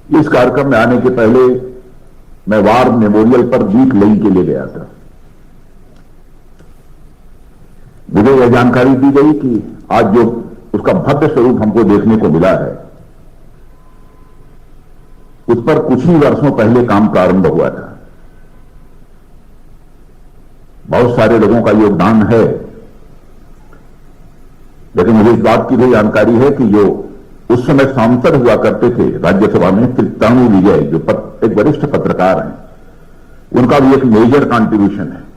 इस कार्यक्रम में आने के पहले मैं वार मेमोरियल पर दीप लेने के लिए गया था। मुझे यह जानकारी दी गई कि आज जो उसका भव्य स्वरूप हमको देखने को मिला है, उस पर कुछ ही वर्षों पहले काम प्रारंभ हुआ था। बहुत सारे लोगों का योगदान है, लेकिन मुझे इस बात की भी जानकारी है कि जो उस समय सांसद हुआ करते थे राज्यसभा में, तृणमूल विजय, जो एक वरिष्ठ पत्रकार हैं, उनका भी एक मेजर कंट्रीब्यूशन है।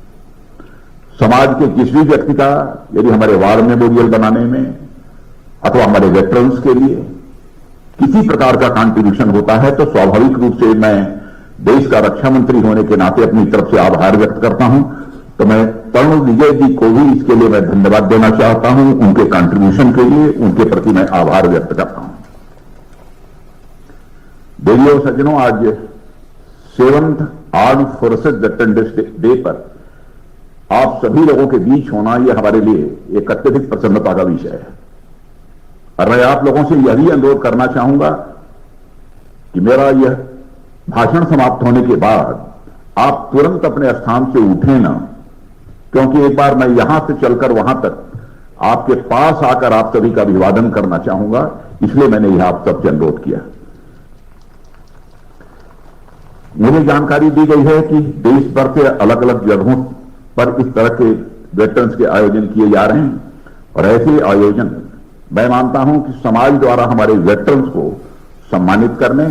समाज के किसी भी व्यक्ति का यदि हमारे वार मेमोरियल बनाने में अथवा हमारे वेटरन्स के लिए किसी प्रकार का कंट्रीब्यूशन होता है, तो स्वाभाविक रूप से मैं देश का रक्षा मंत्री होने के नाते अपनी तरफ से आभार व्यक्त करता हूं। तो मैं तरुण विजय जी को भी इसके लिए मैं धन्यवाद देना चाहता हूं, उनके कंट्रीब्यूशन के लिए उनके प्रति मैं आभार व्यक्त करता हूं। देवियों और सज्जनों, आज 7th armed forces veterans day पर आप सभी लोगों के बीच होना, यह हमारे लिए एक अत्यधिक प्रसन्नता का विषय है। और मैं आप लोगों से यह भी अनुरोध करना चाहूंगा कि मेरा यह भाषण समाप्त होने के बाद आप तुरंत अपने स्थान से उठें ना, क्योंकि एक बार मैं यहां से चलकर वहां तक आपके पास आकर आप सभी का अभिवादन करना चाहूंगा, इसलिए मैंने यह आप सबसे अनुरोध किया। मुझे जानकारी दी गई है कि देश भर से अलग अलग जगहों पर इस तरह के वेटरन्स के आयोजन किए जा रहे हैं, और ऐसे आयोजन मैं मानता हूं कि समाज द्वारा हमारे वेटरन्स को सम्मानित करने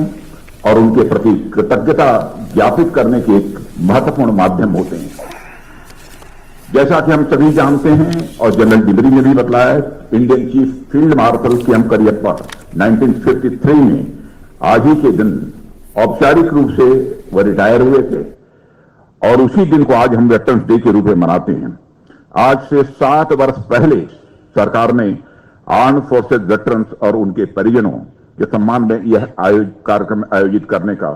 और उनके प्रति कृतज्ञता ज्ञापित करने के एक महत्वपूर्ण माध्यम होते हैं। जैसा कि हम सभी जानते हैं और जनरल डिबरी ने भी बतलाया, Indian chief field marshal KM. Cariappa 1953 में आज ही के दिन औपचारिक रूप से वह रिटायर हुए थे, और उसी दिन को आज हम वेटरन्स डे के रूप में मनाते हैं। आज से 7 वर्ष पहले सरकार ने आर्म्ड फोर्सेज वेटरन्स और उनके परिजनों के सम्मान में यह कार्यक्रम आयोजित करने का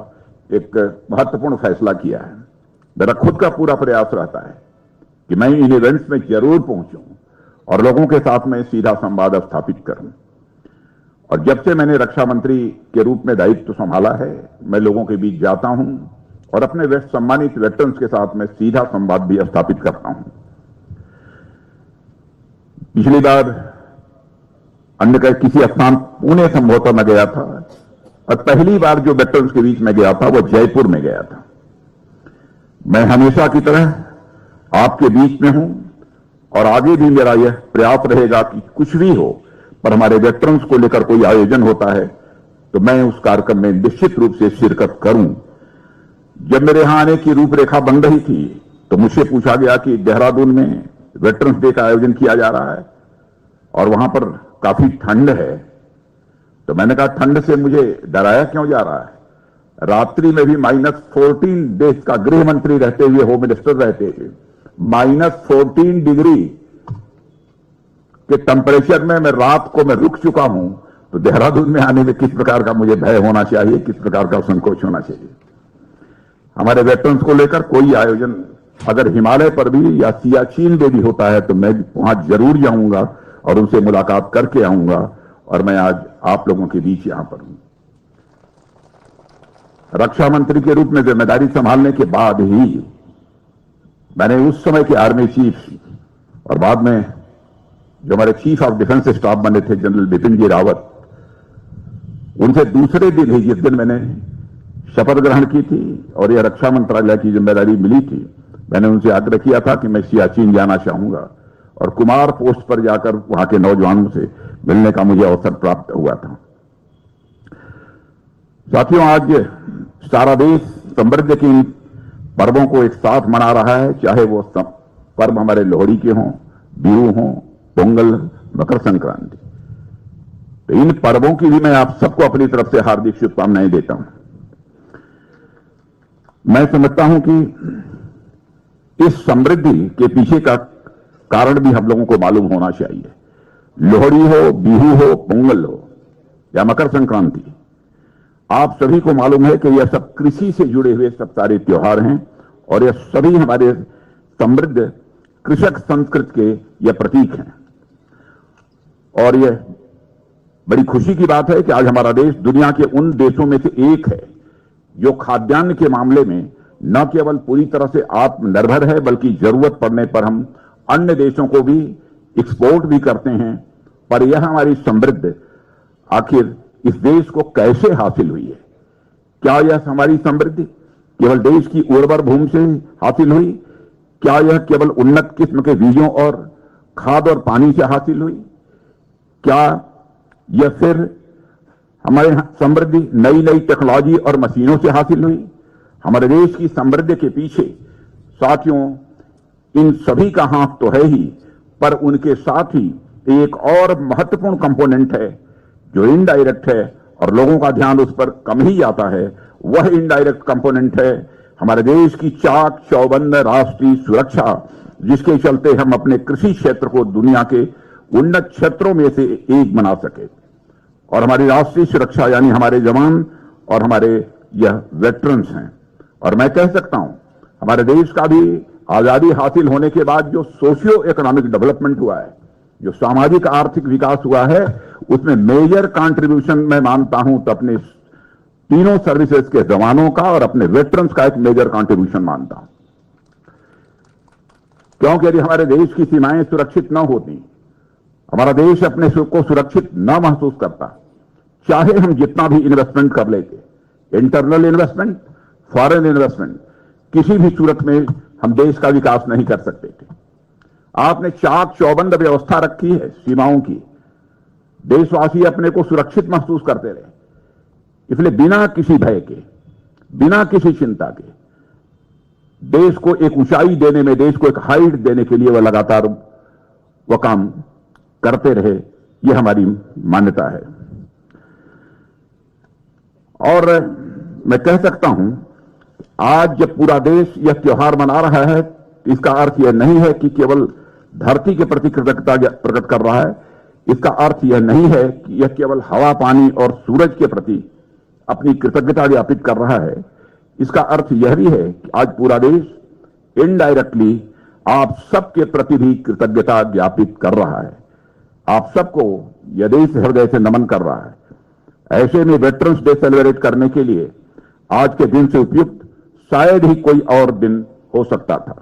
एक महत्वपूर्ण फैसला किया है। मेरा खुद का पूरा प्रयास रहता है कि मैं इन इवेंट्स में जरूर पहुंचूं और लोगों के साथ में सीधा संवाद स्थापित करूं। और जब से मैंने रक्षा मंत्री के रूप में दायित्व संभाला है, मैं लोगों के बीच जाता हूं और अपने सम्मानित वेटरन्स के साथ में सीधा संवाद भी स्थापित करता हूं। पिछली बार अन्य किसी स्थान पुणे संभवतः में गया था, और पहली बार जो वेटरन्स के बीच में गया था वो जयपुर में गया था। मैं हमेशा की तरह आपके बीच में हूं, और आगे भी मेरा यह प्रयास रहेगा कि कुछ भी हो, पर हमारे वेटरन्स को लेकर कोई आयोजन होता है तो मैं उस कार्यक्रम में निश्चित रूप से शिरकत करूं। जब मेरे यहां आने की रूपरेखा बन रही थी तो मुझसे पूछा गया कि देहरादून में वेटरन्स डे का आयोजन किया जा रहा है और वहां पर काफी ठंड है। तो मैंने कहा, ठंड से मुझे डराया क्यों जा रहा है? रात्रि में भी -14 देश का गृह मंत्री रहते हुए, होम मिनिस्टर रहते हुए, -14 डिग्री के टेम्परेचर में मैं रात को मैं रुक चुका हूं, तो देहरादून में आने में किस प्रकार का मुझे भय होना चाहिए, किस प्रकार का संकोच होना चाहिए। हमारे वेटरन्स को लेकर कोई आयोजन अगर हिमालय पर भी या सियाचिन में भी होता है तो मैं वहां जरूर जाऊंगा और उनसे मुलाकात करके आऊंगा, और मैं आज आप लोगों के बीच यहां पर हूं। रक्षा मंत्री के रूप में जिम्मेदारी संभालने के बाद ही मैंने उस समय के आर्मी चीफ और बाद में जो हमारे चीफ ऑफ डिफेंस स्टाफ बने थे जनरल बिपिन जी रावत, उनसे दूसरे दिन ही, जिस दिन मैंने शपथ ग्रहण की थी और यह रक्षा मंत्रालय की जिम्मेदारी मिली थी, मैंने उनसे आग्रह किया था कि मैं सियाचिन जाना चाहूंगा, और कुमार पोस्ट पर जाकर वहां के नौजवानों से मिलने का मुझे अवसर प्राप्त हुआ था। साथियों, आज सारा देश समृद्धि के पर्वों को एक साथ मना रहा है, चाहे वो पर्व हमारे लोहड़ी के हों, बिहू हों, पोंगल, मकर संक्रांति। तो इन पर्वों की भी मैं आप सबको अपनी तरफ से हार्दिक शुभकामनाएं देता हूं। मैं समझता हूं कि इस समृद्धि के पीछे का कारण भी हम लोगों को मालूम होना चाहिए। लोहड़ी हो, बिहू हो, पोंगल हो या मकर संक्रांति, आप सभी को मालूम है कि यह सब कृषि से जुड़े हुए सब सारे त्योहार हैं, और यह सभी हमारे समृद्ध कृषक संस्कृति के यह प्रतीक हैं। और यह बड़ी खुशी की बात है कि आज हमारा देश दुनिया के उन देशों में से एक है जो खाद्यान्न के मामले में न केवल पूरी तरह से आत्मनिर्भर है, बल्कि जरूरत पड़ने पर हम अन्य देशों को भी एक्सपोर्ट भी करते हैं। पर यह हमारी समृद्धि आखिर इस देश को कैसे हासिल हुई है? क्या यह हमारी समृद्धि केवल देश की उर्वर भूमि से हासिल हुई? क्या यह केवल उन्नत किस्म के बीजों और खाद और पानी से हासिल हुई? क्या यह फिर हमारे समृद्धि नई नई टेक्नोलॉजी और मशीनों से हासिल हुई? हमारे देश की समृद्धि के पीछे साथियों इन सभी का हाथ तो है ही, पर उनके साथ ही एक और महत्वपूर्ण कंपोनेंट है जो इनडायरेक्ट है और लोगों का ध्यान उस पर कम ही जाता है। वह इनडायरेक्ट कंपोनेंट है हमारे देश की चाक चौबंद राष्ट्रीय सुरक्षा, जिसके चलते हम अपने कृषि क्षेत्र को दुनिया के उन्नत क्षेत्रों में से एक बना सके। और हमारी राष्ट्रीय सुरक्षा यानी हमारे जवान और हमारे यह वेटरन्स हैं। और मैं कह सकता हूं हमारे देश का भी आजादी हासिल होने के बाद जो सोशियो इकोनॉमिक डेवलपमेंट हुआ है, जो सामाजिक आर्थिक विकास हुआ है, उसमें मेजर कंट्रीब्यूशन मैं मानता हूं तो अपने तीनों सर्विसेज के जवानों का और अपने वेटरन्स का एक मेजर कंट्रीब्यूशन मानता हूं। क्योंकि यदि हमारे देश की सीमाएं सुरक्षित न होती, हमारा देश अपने को सुरक्षित न महसूस करता, चाहे हम जितना भी इन्वेस्टमेंट कर लेते, इंटरनल इन्वेस्टमेंट, फॉरेन इन्वेस्टमेंट, किसी भी सूरत में हम देश का विकास नहीं कर सकते थे। आपने चाक चौबंद व्यवस्था रखी है सीमाओं की, देशवासी अपने को सुरक्षित महसूस करते रहे, इसलिए बिना किसी भय के, बिना किसी चिंता के देश को एक ऊंचाई देने में, देश को एक हाइट देने के लिए वह लगातार वह काम करते रहे। यह हमारी मान्यता है। और मैं कह सकता हूं आज जब पूरा देश यह त्योहार मना रहा है, इसका अर्थ यह नहीं है कि केवल धरती के प्रति कृतज्ञता प्रकट कर रहा है। इसका अर्थ यह नहीं है कि यह केवल हवा पानी और सूरज के प्रति अपनी कृतज्ञता ज्ञापित कर रहा है। इसका अर्थ यह भी है कि आज पूरा देश इनडायरेक्टली आप सबके प्रति भी कृतज्ञता ज्ञापित कर रहा है। आप सबको यह देश हृदय से नमन कर रहा है। ऐसे में वेटरन्स डे सेलिब्रेट करने के लिए आज के दिन से उपयुक्त शायद ही कोई और दिन हो सकता था।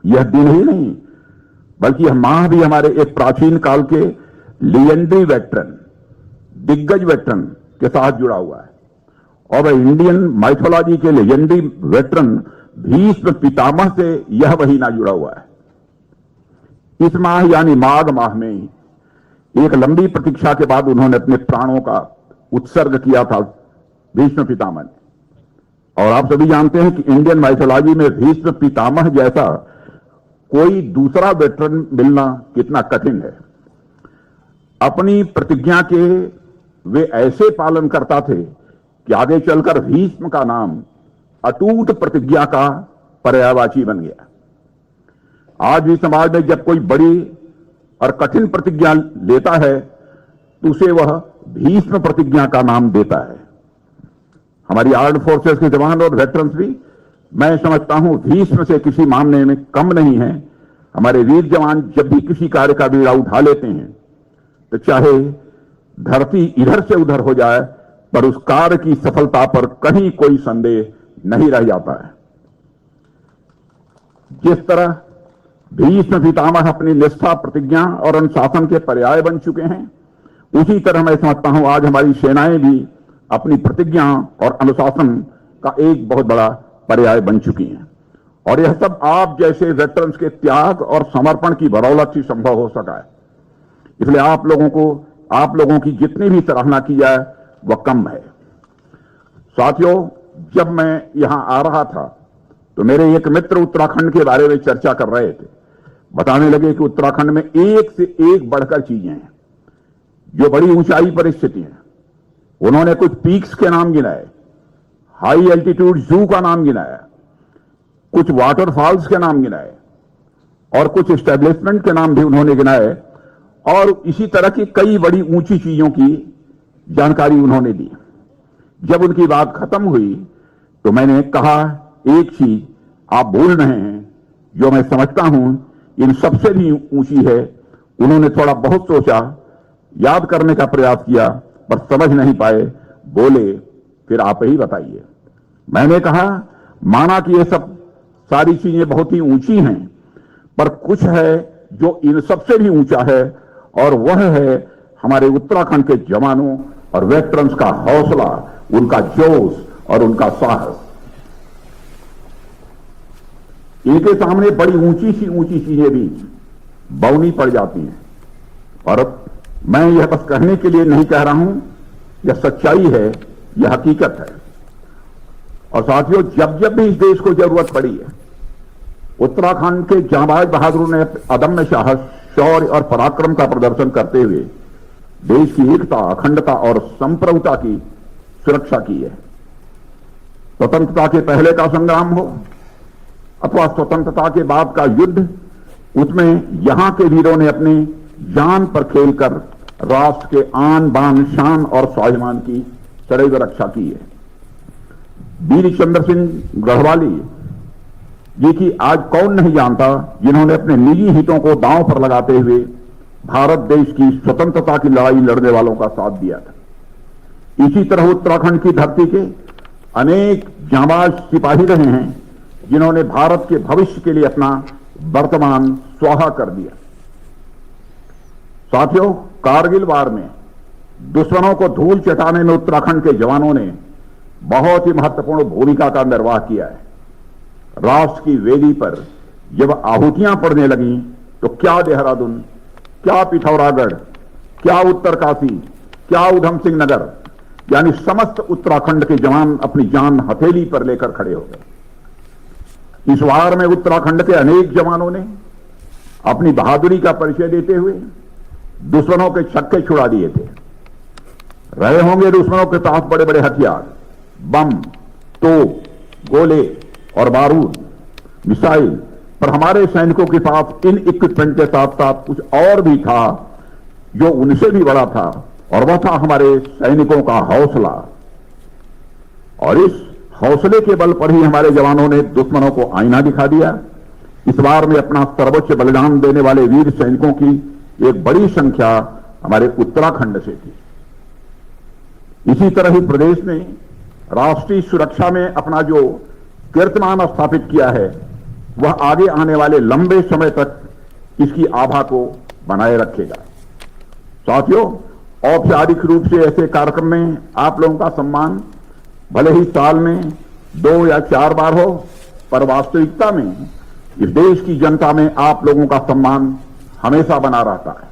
यह दिन ही नहीं बल्कि यह माह भी हमारे एक प्राचीन काल के लीजेंडरी वेटरन, दिग्गज वेटरन के साथ जुड़ा हुआ है। और इंडियन माइथोलॉजी के लेजेंडरी वेटरन भीष्म पितामह से यह महीना जुड़ा हुआ है। इस माह यानी माघ माह में एक लंबी प्रतीक्षा के बाद उन्होंने अपने प्राणों का उत्सर्ग किया था भीष्म पितामह ने। और आप सभी जानते हैं कि इंडियन माइथोलॉजी में भीष्म पितामह जैसा कोई दूसरा वेटरन मिलना कितना कठिन है। अपनी प्रतिज्ञा के वे ऐसे पालन करता थे कि आगे चलकर भीष्म का नाम अटूट प्रतिज्ञा का पर्यायवाची बन गया। आज भी समाज में जब कोई बड़ी और कठिन प्रतिज्ञा लेता है तो उसे वह भीष्म प्रतिज्ञा का नाम देता है। हमारी आर्म्ड फोर्सेस के जवान और वेटरन्स भी मैं समझता हूं भीष्म से किसी मामले में कम नहीं है। हमारे वीर जवान जब भी किसी कार्य का बीड़ा उठा लेते हैं तो चाहे धरती इधर से उधर हो जाए, पर उस कार्य की सफलता पर कहीं कोई संदेह नहीं रह जाता है। जिस तरह भीष्म पितामह अपनी निष्ठा, प्रतिज्ञा और अनुशासन के पर्याय बन चुके हैं, उसी तरह मैं समझता हूं आज हमारी सेनाएं भी अपनी प्रतिज्ञा और अनुशासन का एक बहुत बड़ा पर्याय बन चुकी हैं। और यह सब आप जैसे वेटरन्स के त्याग और समर्पण की बदौलत ही संभव हो सका है। इसलिए आप लोगों की जितनी भी सराहना की जाए वह कम है। साथियों, जब मैं यहां आ रहा था तो मेरे एक मित्र उत्तराखंड के बारे में चर्चा कर रहे थे। बताने लगे कि उत्तराखंड में एक से एक बढ़कर चीजें हैं जो बड़ी ऊंचाई पर स्थित हैं। उन्होंने कुछ पीक्स के नाम गिनाए, हाई एल्टीट्यूड जू का नाम गिनाया, कुछ वाटरफॉल्स के नाम गिनाए और कुछ एस्टेब्लिशमेंट के नाम भी उन्होंने गिनाए। और इसी तरह की कई बड़ी ऊंची चीजों की जानकारी उन्होंने दी। जब उनकी बात खत्म हुई तो मैंने कहा, एक चीज आप भूल रहे हैं जो मैं समझता हूं इन सबसे भी ऊंची है। उन्होंने थोड़ा बहुत सोचा, याद करने का प्रयास किया पर समझ नहीं पाए। बोले, फिर आप ही बताइए। मैंने कहा, माना कि ये सब सारी चीजें बहुत ही ऊंची हैं, पर कुछ है जो इन सबसे भी ऊंचा है, और वह है हमारे उत्तराखंड के जवानों और वेटरन्स का हौसला, उनका जोश और उनका साहस। इनके सामने बड़ी ऊंची चीजें भी बौनी पड़ जाती हैं। और मैं यह बस कहने के लिए नहीं कह रहा हूं, यह सच्चाई है, यह हकीकत है। और साथियों, जब जब भी इस देश को जरूरत पड़ी है, उत्तराखंड के जांबाज बहादुरों ने अदम्य साहस, शौर्य और पराक्रम का प्रदर्शन करते हुए देश की एकता, अखंडता और संप्रभुता की सुरक्षा की है। स्वतंत्रता के पहले का संग्राम हो अथवा स्वतंत्रता के बाद का युद्ध, उसमें यहां के वीरों ने अपनी जान पर खेलकर राष्ट्र के आन बान, शान और स्वाभिमान की सदैव रक्षा की है। वीर चंद्र सिंह गढ़वाली जी की आज कौन नहीं जानता, जिन्होंने अपने निजी हितों को दांव पर लगाते हुए भारत देश की स्वतंत्रता की लड़ाई लड़ने वालों का साथ दिया था। इसी तरह उत्तराखंड की धरती के अनेक जांबाज सिपाही रहे हैं, जिन्होंने भारत के भविष्य के लिए अपना वर्तमान स्वाहा कर दिया। साथियों, कारगिल वार में दुश्मनों को धूल चटाने में उत्तराखंड के जवानों ने बहुत ही महत्वपूर्ण भूमिका का निर्वाह किया है। राष्ट्र की वेदी पर जब आहुतियां पड़ने लगी, तो क्या देहरादून, क्या पिथौरागढ़, क्या उत्तरकाशी, क्या उधम सिंह नगर, यानी समस्त उत्तराखंड के जवान अपनी जान हथेली पर लेकर खड़े हो गए। इस वार में उत्तराखंड के अनेक जवानों ने अपनी बहादुरी का परिचय देते हुए दुश्मनों के छक्के छुड़ा दिए थे। रहे होंगे दुश्मनों के पास बड़े बड़े हथियार, बम, तोप, गोले और बारूद, मिसाइल, पर हमारे सैनिकों के पास इन इक्विपमेंट के साथ साथ कुछ और भी था जो उनसे भी बड़ा था, और वह था हमारे सैनिकों का हौसला। और इस हौसले के बल पर ही हमारे जवानों ने दुश्मनों को आईना दिखा दिया। इस बार में अपना सर्वोच्च बलिदान देने वाले वीर सैनिकों की एक बड़ी संख्या हमारे उत्तराखंड से थी। इसी तरह ही प्रदेश ने राष्ट्रीय सुरक्षा में अपना जो कीर्तिमान स्थापित किया है, वह आगे आने वाले लंबे समय तक इसकी आभा को बनाए रखेगा। साथियों, औपचारिक रूप से ऐसे कार्यक्रम में आप लोगों का सम्मान भले ही साल में 2 या 4 बार हो, पर वास्तविकता में इस देश की जनता में आप लोगों का सम्मान हमेशा बना रहता है।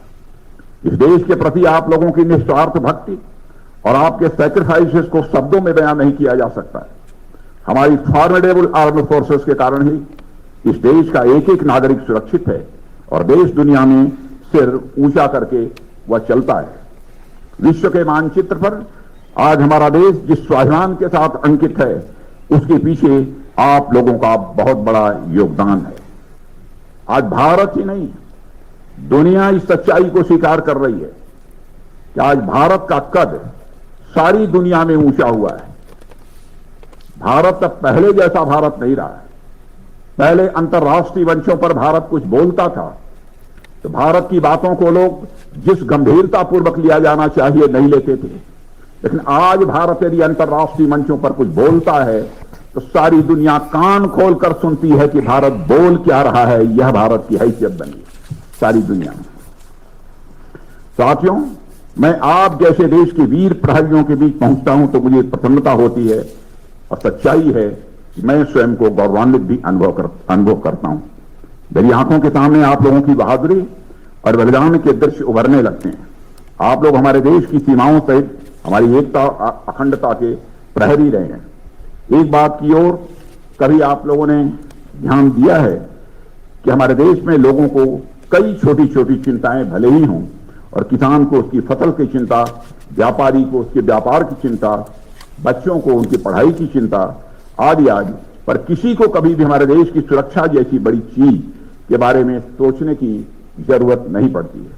इस देश के प्रति आप लोगों की निस्वार्थ भक्ति और आपके सैक्रिफाइसेस को शब्दों में बयान नहीं किया जा सकता है। हमारी फॉर्मिडेबल आर्म्ड फोर्सेस के कारण ही इस देश का एक एक नागरिक सुरक्षित है, और देश दुनिया में सिर ऊंचा करके वह चलता है। विश्व के मानचित्र पर आज हमारा देश जिस स्वाभिमान के साथ अंकित है, उसके पीछे आप लोगों का बहुत बड़ा योगदान है। आज भारत ही नहीं, दुनिया इस सच्चाई को स्वीकार कर रही है कि आज भारत का कद सारी दुनिया में ऊंचा हुआ है। भारत अब पहले जैसा भारत नहीं रहा है। पहले अंतर्राष्ट्रीय मंचों पर भारत कुछ बोलता था तो भारत की बातों को लोग जिस गंभीरता पूर्वक लिया जाना चाहिए नहीं लेते थे, लेकिन आज भारत यदि अंतर्राष्ट्रीय मंचों पर कुछ बोलता है तो सारी दुनिया कान खोलकर सुनती है कि भारत बोल क्या रहा है। यह भारत की हैसियत बनी सारी दुनिया में। साथियों, मैं आप जैसे देश के वीर प्रहरियों के बीच पहुंचता हूं तो मुझे प्रसन्नता होती है, और सच्चाई है कि मैं स्वयं को गौरवान्वित भी अनुभव करता हूं। मेरी आंखों के सामने आप लोगों की बहादुरी और बलिदान के दृश्य उभरने लगते हैं। आप लोग हमारे देश की सीमाओं सहित हमारी एकता, अखंडता के प्रहरी रहे हैं। एक बात की ओर कभी आप लोगों ने ध्यान दिया है कि हमारे देश में लोगों को कई छोटी छोटी चिंताएं भले ही हों, और किसान को उसकी फसल की चिंता, व्यापारी को उसके व्यापार की चिंता, बच्चों को उनकी पढ़ाई की चिंता आदि आदि, पर किसी को कभी भी हमारे देश की सुरक्षा जैसी बड़ी चीज के बारे में सोचने की जरूरत नहीं पड़ती है,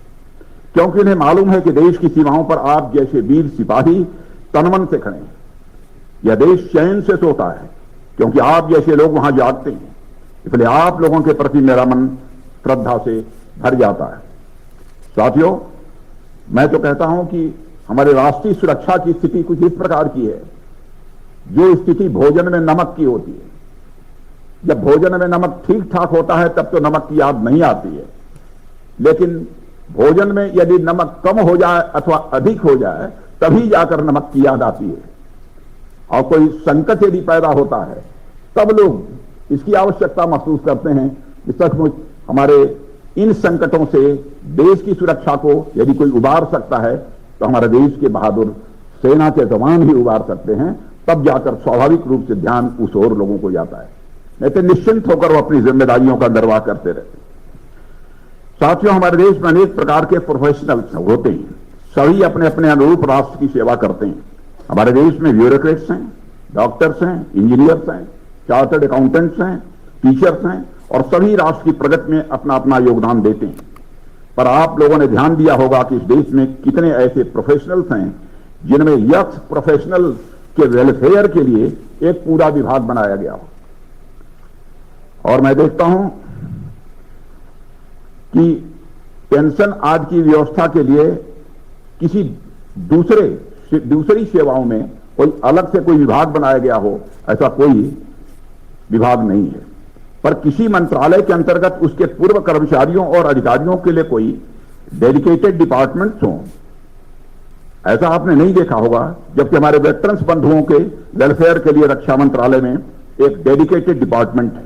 क्योंकि उन्हें मालूम है कि देश की सीमाओं पर आप जैसे वीर सिपाही तनमन से खड़े हैं। यह देश चैन से सोता है क्योंकि आप जैसे लोग वहां जागते हैं। इसलिए आप लोगों के प्रति मेरा मन श्रद्धा से भर जाता है। साथियों, मैं तो कहता हूं कि हमारे राष्ट्रीय सुरक्षा की स्थिति कुछ इस प्रकार की है, जो स्थिति भोजन में नमक की होती है। जब भोजन में नमक ठीक ठाक होता है तब तो नमक की याद नहीं आती है, लेकिन भोजन में यदि नमक कम हो जाए अथवा अधिक हो जाए तभी जाकर नमक की याद आती है। और कोई संकट यदि पैदा होता है तब लोग इसकी आवश्यकता महसूस करते हैं कि सचमुच हमारे इन संकटों से देश की सुरक्षा को यदि कोई उबार सकता है तो हमारे देश के बहादुर सेना के जवान ही उबार सकते हैं। तब जाकर स्वाभाविक रूप से ध्यान उस ओर लोगों को जाता है, नहीं तो निश्चिंत होकर वो अपनी जिम्मेदारियों का निर्वाह करते रहते हैं। साथियों, हमारे देश में अनेक प्रकार के प्रोफेशनल्स होते हैं, सभी अपने अपने अनुरूप राष्ट्र की सेवा करते हैं। हमारे देश में ब्यूरोक्रेट्स हैं, डॉक्टर्स हैं, इंजीनियर्स हैं, चार्टर्ड अकाउंटेंट्स हैं, टीचर्स हैं और सभी राष्ट्र की प्रगति में अपना अपना योगदान देते हैं। पर आप लोगों ने ध्यान दिया होगा कि इस देश में कितने ऐसे प्रोफेशनल्स हैं जिनमें यक्ष प्रोफेशनल के वेलफेयर के लिए एक पूरा विभाग बनाया गया हो। और मैं देखता हूं कि पेंशन आज की व्यवस्था के लिए किसी दूसरी सेवाओं में कोई अलग से कोई विभाग बनाया गया हो, ऐसा कोई विभाग नहीं है। पर किसी मंत्रालय के अंतर्गत उसके पूर्व कर्मचारियों और अधिकारियों के लिए कोई डेडिकेटेड डिपार्टमेंट्स हों, ऐसा आपने नहीं देखा होगा। जबकि हमारे वेटरन्स बंधुओं के वेलफेयर के लिए रक्षा मंत्रालय में एक डेडिकेटेड डिपार्टमेंट है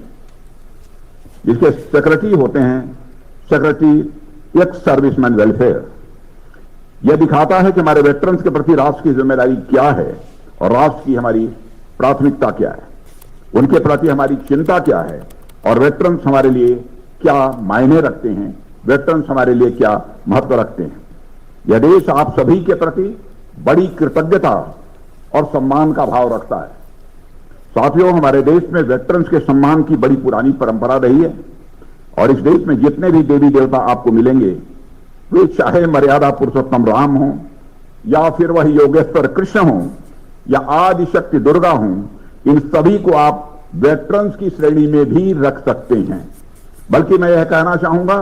जिसके सेक्रेटरी होते हैं, सेक्रेटरी एक्स सर्विसमैन वेलफेयर। यह दिखाता है कि हमारे वेटरन्स के प्रति राष्ट्र की जिम्मेदारी क्या है और राष्ट्र की हमारी प्राथमिकता क्या है, उनके प्रति हमारी चिंता क्या है और वेटरन्स हमारे लिए क्या मायने रखते हैं, वेटरन्स हमारे लिए क्या महत्व रखते हैं। यह देश आप सभी के प्रति बड़ी कृतज्ञता और सम्मान का भाव रखता है। साथियों, हमारे देश में वेटरन्स के सम्मान की बड़ी पुरानी परंपरा रही है और इस देश में जितने भी देवी देवता आपको मिलेंगे, वे चाहे मर्यादा पुरुषोत्तम राम हों या फिर वह योगेश्वर कृष्ण हों या आदि शक्ति दुर्गा हों, इन सभी को आप वेटरन्स की श्रेणी में भी रख सकते हैं। बल्कि मैं यह कहना चाहूंगा,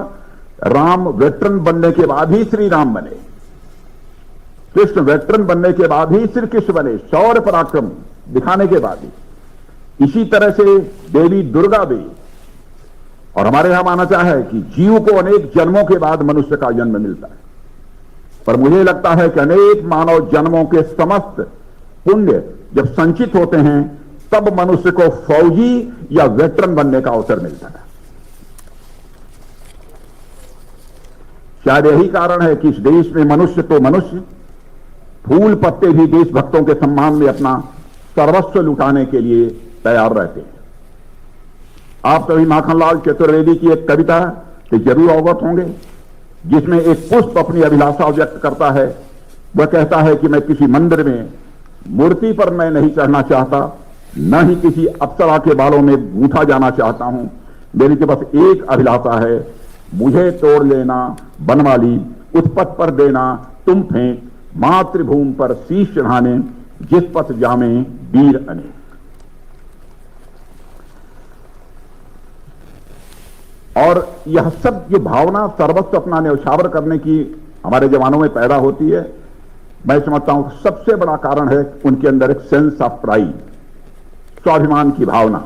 राम वेटरन बनने के बाद ही श्री राम बने, कृष्ण वेटरन बनने के बाद ही श्री कृष्ण बने, शौर्य पराक्रम दिखाने के बाद ही। इसी तरह से देवी दुर्गा भी। और हमारे यहां माना है कि जीव को अनेक जन्मों के बाद मनुष्य का जन्म मिलता है, पर मुझे लगता है कि अनेक मानव जन्मों के समस्त पुण्य जब संचित होते हैं तब मनुष्य को फौजी या वेटरन बनने का अवसर मिलता है। शायद यही कारण है कि इस देश में मनुष्य तो मनुष्य, फूल पत्ते भी देशभक्तों के सम्मान में अपना सर्वस्व लुटाने के लिए तैयार रहते हैं। आप सभी माखनलाल चतुर्वेदी की एक कविता से जरूर अवगत होंगे, जिसमें एक पुष्प अपनी अभिलाषा व्यक्त करता है। वह कहता है कि मैं किसी मंदिर में मूर्ति पर मैं नहीं चढ़ना चाहता, न ही किसी अप्सरा के बालों में गूंथा जाना चाहता हूं। मेरी तो बस एक अभिलाषा है, मुझे तोड़ लेना बनवाली, उस पथ पर देना तुम फेंक, मातृभूमि पर शीश चढ़ाने, जिस पथ जामे वीर अनेक। और यह सब जो भावना सर्वस्व अपना न्यौछावर करने की हमारे जवानों में पैदा होती है, मैं समझता हूं सबसे बड़ा कारण है उनके अंदर एक सेंस ऑफ प्राइड, स्वाभिमान की भावना।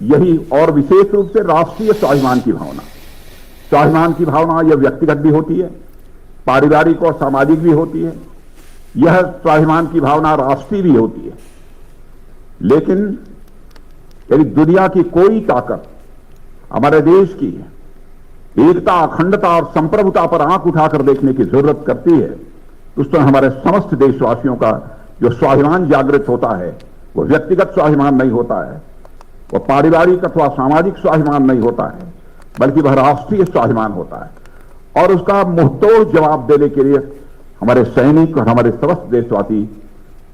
यही, और विशेष रूप से राष्ट्रीय स्वाभिमान की भावना। स्वाभिमान की भावना यह व्यक्तिगत भी होती है, पारिवारिक और सामाजिक भी होती है। यह स्वाभिमान की भावना राष्ट्रीय भी होती है। लेकिन यदि दुनिया की कोई ताकत हमारे देश की एकता, अखंडता और संप्रभुता पर आंख उठाकर देखने की जरूरत करती है, तो उसमें हमारे समस्त देशवासियों का जो स्वाभिमान जागृत होता है, वो व्यक्तिगत स्वाभिमान नहीं होता है, वो पारिवारिक अथवा सामाजिक स्वाभिमान नहीं होता है, बल्कि वह राष्ट्रीय स्वाभिमान होता है। और उसका मुंहतोड़ जवाब देने के लिए हमारे सैनिक और हमारे समस्त देशवासी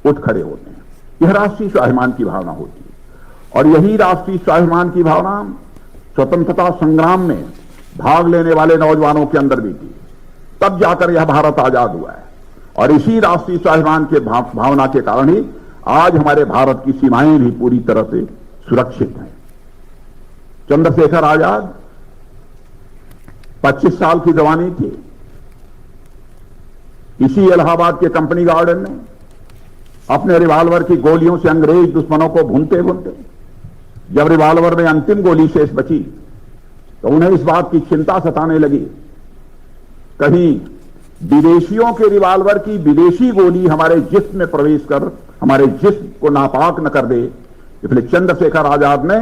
उठ खड़े होते हैं। यह राष्ट्रीय स्वाभिमान की भावना होती है। और यही राष्ट्रीय स्वाभिमान की भावना स्वतंत्रता संग्राम में भाग लेने वाले नौजवानों के अंदर भी थी, तब जाकर यह भारत आजाद हुआ है। और इसी राष्ट्रीय स्वाभिमान के भावना के कारण ही आज हमारे भारत की सीमाएं भी पूरी तरह से सुरक्षित हैं। चंद्रशेखर आजाद 25 साल की जवानी थी, इसी इलाहाबाद के कंपनी गार्डन ने अपने रिवाल्वर की गोलियों से अंग्रेज दुश्मनों को भूनते भूनते जब रिवाल्वर में अंतिम गोली शेष बची तो उन्हें इस बात की चिंता सताने लगी, कहीं विदेशियों के रिवाल्वर की विदेशी गोली हमारे जिस्म में प्रवेश कर हमारे जिस्म को नापाक न कर दे। इसलिए चंद्रशेखर आजाद ने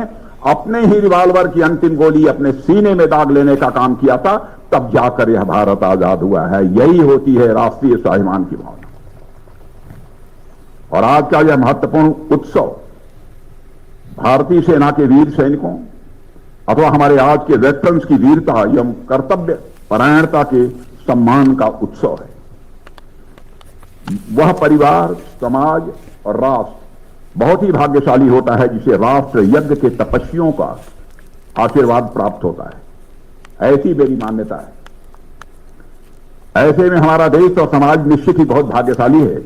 अपने ही रिवाल्वर की अंतिम गोली अपने सीने में दाग लेने का काम किया था, तब जाकर यह भारत आजाद हुआ है। यही होती है राष्ट्रीय स्वाभिमान की भावना। और आज का यह महत्वपूर्ण उत्सव भारतीय सेना के वीर सैनिकों अथवा हमारे आज के वेटरन्स की वीरता एवं कर्तव्य परायणता के सम्मान का उत्सव है। वह परिवार, समाज और राष्ट्र बहुत ही भाग्यशाली होता है जिसे राष्ट्र यज्ञ के तपस्वियों का आशीर्वाद प्राप्त होता है, ऐसी मेरी मान्यता है। ऐसे में हमारा देश और समाज निश्चित ही बहुत भाग्यशाली है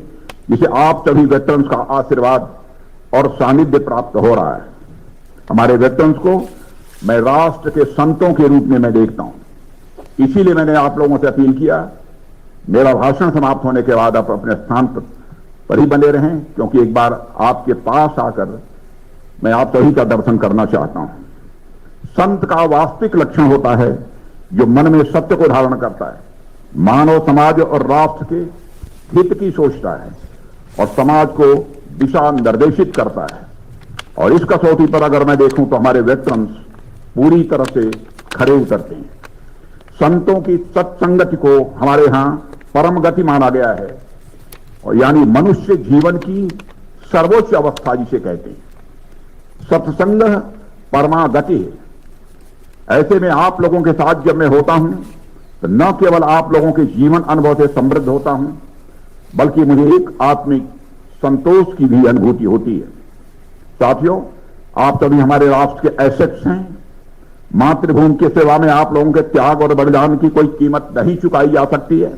जिसे आप सभी वेटरन्स का आशीर्वाद और सानिध्य प्राप्त हो रहा है। हमारे वेटरन्स को मैं राष्ट्र के संतों के रूप में मैं देखता हूं। इसीलिए मैंने आप लोगों से अपील किया, मेरा भाषण समाप्त होने के बाद आप अपने स्थान पर ही बने रहें, क्योंकि एक बार आपके पास आकर मैं आप सभी का दर्शन करना चाहता हूं। संत का वास्तविक लक्षण होता है जो मन में सत्य को धारण करता है, मानव समाज और राष्ट्र के हित की सोचता है और समाज को दिशा निर्देशित करता है। और इस कसौटी पर अगर मैं देखूं तो हमारे वेटरन्स पूरी तरह से खरे उतरते हैं। संतों की सत्संगति को हमारे यहां परम गति माना गया है, और यानी मनुष्य जीवन की सर्वोच्च अवस्था जिसे कहते हैं। सत्संग परमा गति है। ऐसे में आप लोगों के साथ जब मैं होता हूं तो न केवल आप लोगों के जीवन अनुभव से समृद्ध होता हूं, बल्कि मुझे एक आत्मिक संतोष की भी अनुभूति होती है। साथियों, आप सभी हमारे राष्ट्र के एसेट्स हैं। मातृभूमि की सेवा में आप लोगों के त्याग और बलिदान की कोई कीमत नहीं चुकाई जा सकती है।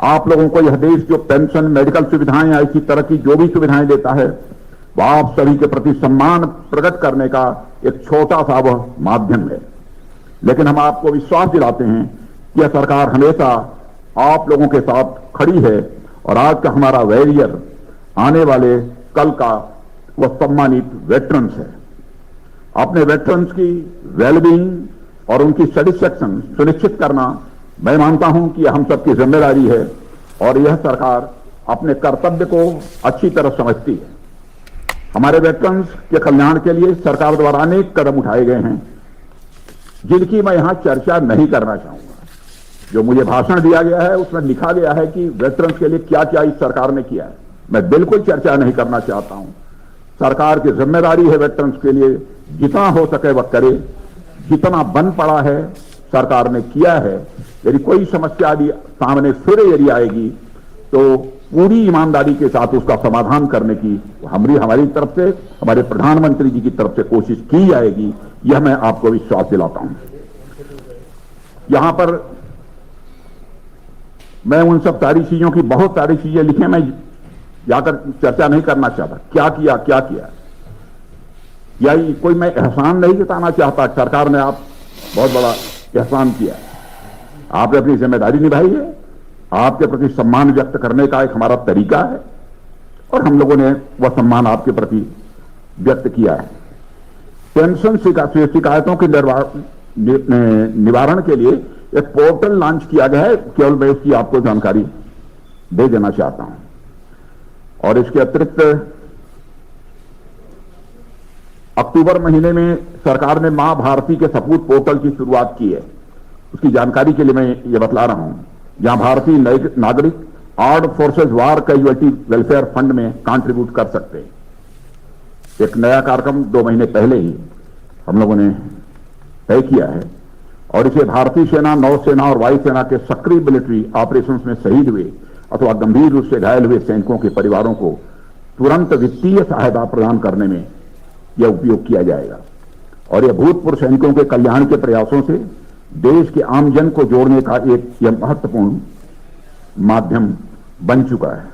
आप लोगों को यह देश जो पेंशन, मेडिकल सुविधाएं या इसी तरह की जो भी सुविधाएं देता है, वह आप सभी के प्रति सम्मान प्रकट करने का एक छोटा सा वह माध्यम है। लेकिन हम आपको विश्वास दिलाते हैं कि यह सरकार हमेशा आप लोगों के साथ खड़ी है, और आज का हमारा वॉरियर आने वाले कल का वह सम्मानित वेटरन्स है। अपने वेटरन्स की वेलबींग और उनकी सेटिस्फैक्शन सुनिश्चित करना मैं मानता हूं कि यह हम सबकी जिम्मेदारी है, और यह सरकार अपने कर्तव्य को अच्छी तरह समझती है। हमारे वेटरन्स के कल्याण के लिए सरकार द्वारा अनेक कदम उठाए गए हैं, जिनकी मैं यहां चर्चा नहीं करना चाहूंगा। जो मुझे भाषण दिया गया है उसमें लिखा गया है कि वेटरन्स के लिए क्या क्या इस सरकार ने किया है। मैं बिल्कुल चर्चा नहीं करना चाहता हूं। सरकार की जिम्मेदारी है वेटरन्स के लिए जितना हो सके वह करे। जितना बन पड़ा है सरकार ने किया है। यदि कोई समस्या यदि सामने फिर यदि आएगी तो पूरी ईमानदारी के साथ उसका समाधान करने की हमारी तरफ से, हमारे प्रधानमंत्री जी की तरफ से कोशिश की जाएगी। यह मैं आपको विश्वास दिलाता हूं। यहां पर मैं उन सब सारी चीजों की बहुत सारी चीजें लिखे, मैं जाकर चर्चा नहीं करना चाहता। क्या किया या कोई मैं एहसान नहीं जताना चाहता। सरकार ने आप बहुत बड़ा एहसान किया, आपने अपनी जिम्मेदारी निभाई है। आपके प्रति सम्मान व्यक्त करने का एक हमारा तरीका है, और हम लोगों ने वह सम्मान आपके प्रति व्यक्त किया है। पेंशन शिकायतों के निवारण के लिए एक पोर्टल लॉन्च किया गया है, केवल मैं उसकी आपको जानकारी दे देना चाहता हूं। और इसके अतिरिक्त अक्टूबर महीने में सरकार ने मां भारती के सपूत पोर्टल की शुरुआत की है। उसकी जानकारी के लिए मैं ये बतला रहा हूं, जहां भारतीय नागरिक आर्म्ड फोर्सेस वार कैजुअल्टी वेलफेयर फंड में कंट्रीब्यूट कर सकते हैं। एक नया कार्यक्रम 2 महीने पहले ही हम लोगों ने तय किया है, और इसे भारतीय सेना, नौसेना और वायुसेना के सक्रिय मिलिट्री ऑपरेशंस में शहीद हुए अथवा गंभीर रूप से घायल हुए सैनिकों के परिवारों को तुरंत वित्तीय सहायता प्रदान करने में यह उपयोग किया जाएगा। और यह भूतपूर्व सैनिकों के कल्याण के प्रयासों से देश के आमजन को जोड़ने का एक यह महत्वपूर्ण माध्यम बन चुका है।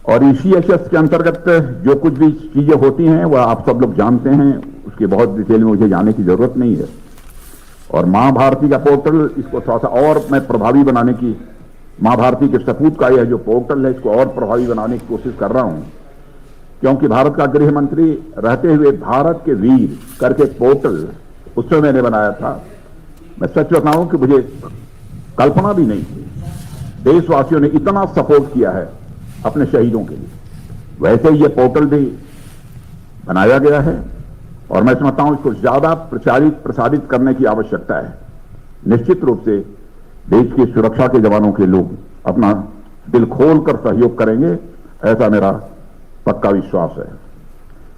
और ईसीएचएस के अंतर्गत जो कुछ भी चीजें होती हैं वह आप सब लोग जानते हैं, उसकी बहुत डिटेल में मुझे जाने की जरूरत नहीं है। और मां भारती का पोर्टल, इसको थोड़ा सा और मैं प्रभावी बनाने की मां भारती के सपूत का यह जो पोर्टल है इसको और प्रभावी बनाने की कोशिश कर रहा हूं, क्योंकि भारत का गृह मंत्री रहते हुए भारत के वीर करके पोर्टल उस समय मैंने बनाया था। मैं सच बताऊं कि मुझे कल्पना भी नहीं थी, देशवासियों ने इतना सपोर्ट किया है अपने शहीदों के लिए। वैसे ही यह पोर्टल भी बनाया गया है और मैं समझता हूं इसको ज्यादा प्रसारित करने की आवश्यकता है। निश्चित रूप से देश की सुरक्षा के जवानों के लोग अपना दिल खोलकर सहयोग करेंगे, ऐसा मेरा पक्का विश्वास है।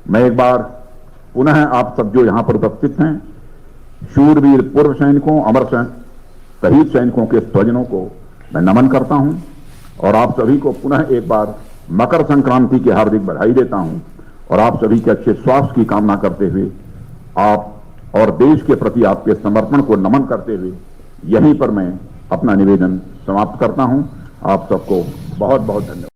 मैं एक बार पुनः आप सब जो यहां पर उपस्थित हैं, शूरवीर पूर्व सैनिकों, अमर शहीद सैनिकों के स्वजनों को मैं नमन करता हूं और आप सभी को पुनः एक बार मकर संक्रांति की हार्दिक बधाई देता हूं और आप सभी के अच्छे स्वास्थ्य की कामना करते हुए आप और देश के प्रति आपके समर्पण को नमन करते हुए यहीं पर मैं अपना निवेदन समाप्त करता हूं। आप सबको बहुत बहुत धन्यवाद।